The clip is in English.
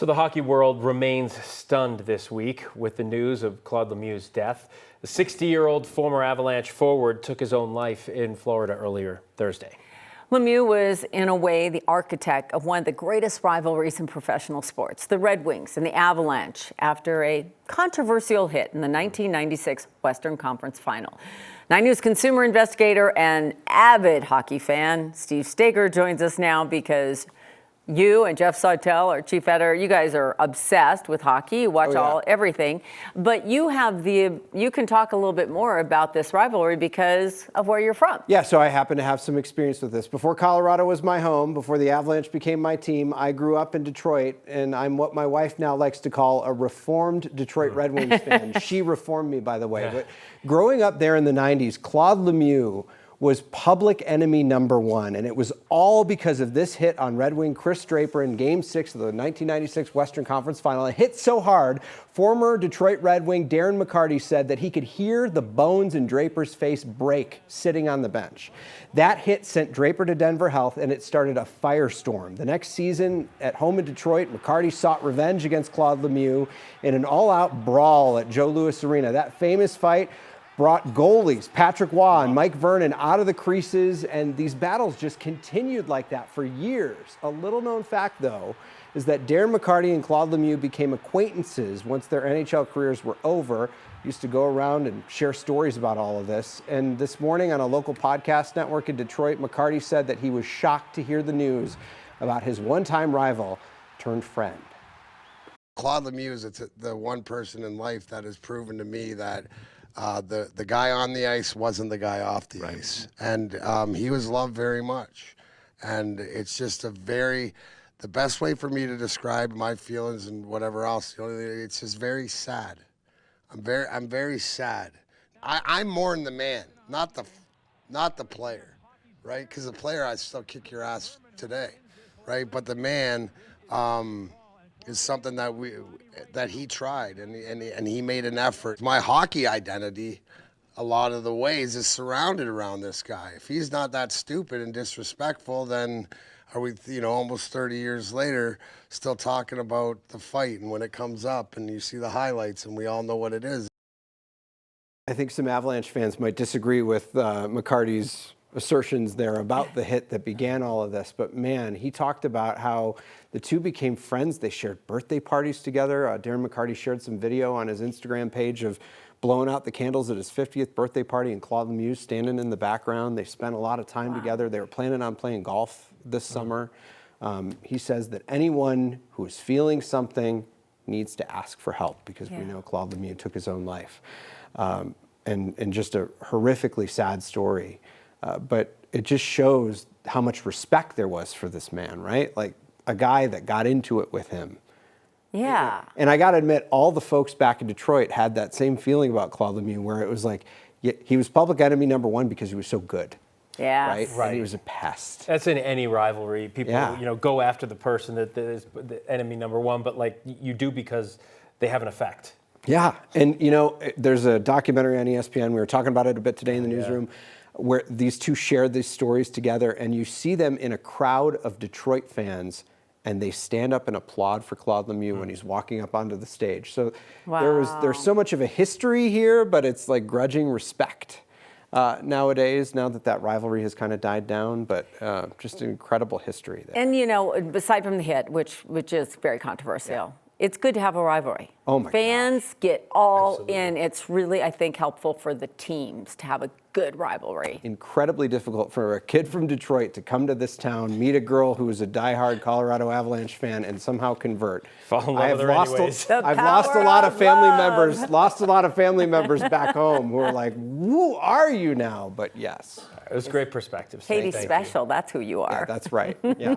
So the hockey world remains stunned this week with the news of Claude Lemieux's death. The 60-year-old former Avalanche forward took his own life in Florida earlier Thursday. Lemieux was, in a way, the architect of one of the greatest rivalries in professional sports, the Red Wings and the Avalanche, after a controversial hit in the 1996 Western Conference Final. 9 News consumer investigator and avid hockey fan Steve Staeger joins us now because you and Jeff Sautel, our chief editor, you guys are obsessed with hockey. You watch everything. But you can talk a little bit more about this rivalry because of where you're from. Yeah, so I happen to have some experience with this. Before Colorado was my home, before the Avalanche became my team, I grew up in Detroit, and I'm what my wife now likes to call a reformed Detroit Red Wings fan. She reformed me, by the way. But growing up there in the 90s, Claude Lemieux was public enemy number one, and it was all because of this hit on Red Wing Chris Draper in Game 6 of the 1996 Western Conference Final. It hit so hard, former Detroit Red Wing Darren McCarty said that he could hear the bones in Draper's face break sitting on the bench. That hit sent Draper to Denver Health, and it started a firestorm. The next season, at home in Detroit, McCarty sought revenge against Claude Lemieux in an all-out brawl at Joe Louis Arena. That famous fight brought goalies Patrick Waugh and Mike Vernon out of the creases, and these battles just continued like that for years. A little-known fact, though, is that Darren McCarty and Claude Lemieux became acquaintances once their NHL careers were over. Used to go around and share stories about all of this. And this morning on a local podcast network in Detroit, McCarty said that he was shocked to hear the news about his one-time rival turned friend. Claude Lemieux is the one person in life that has proven to me that the guy on the ice wasn't the guy off the ice. And he was loved very much. And it's just the best way for me to describe my feelings and whatever else, it's just very sad. I'm very sad. I'm more in the man, not the player, right? Because the player, I still kick your ass today, right? But the man is something that he tried and he made an effort. My hockey identity, a lot of the ways, is surrounded around this guy. If he's not that stupid and disrespectful, then are we, almost 30 years later, still talking about the fight and when it comes up and you see the highlights and we all know what it is. I think some Avalanche fans might disagree with McCarty's assertions there about the hit that began all of this. But man, he talked about how the two became friends. They shared birthday parties together. Darren McCarty shared some video on his Instagram page of blowing out the candles at his 50th birthday party and Claude Lemieux standing in the background. They spent a lot of time together. They were planning on playing golf this summer. He says that anyone who is feeling something needs to ask for help because we know Claude Lemieux took his own life. And just a horrifically sad story. But it just shows how much respect there was for this man, right? Like a guy that got into it with him. Yeah. And I got to admit, all the folks back in Detroit had that same feeling about Claude Lemieux, where it was like, he was public enemy number one because he was so good. Yeah. Right? And he was a pest. That's in any rivalry. People, go after the person that is the enemy number one, but you do because they have an effect. Yeah. And, there's a documentary on ESPN. We were talking about it a bit today in the newsroom, where these two shared these stories together, and you see them in a crowd of Detroit fans, and they stand up and applaud for Claude Lemieux when he's walking up onto the stage. So there's so much of a history here, but it's like grudging respect nowadays, now that rivalry has kind of died down, but just an incredible history there. And, aside from the hit, which is very controversial, it's good to have a rivalry. Oh my Fans get all in. It's really, I think, helpful for the teams to have a good rivalry. Incredibly difficult for a kid from Detroit to come to this town, meet a girl who is a diehard Colorado Avalanche fan, and somehow convert. Fall in love with her anyways. I've lost a lot of family members. Lost a lot of family members back home who are like, "Who are you now?" But yes, it was great perspective. Katie Special. That's who you are. Yeah, that's right. Yeah.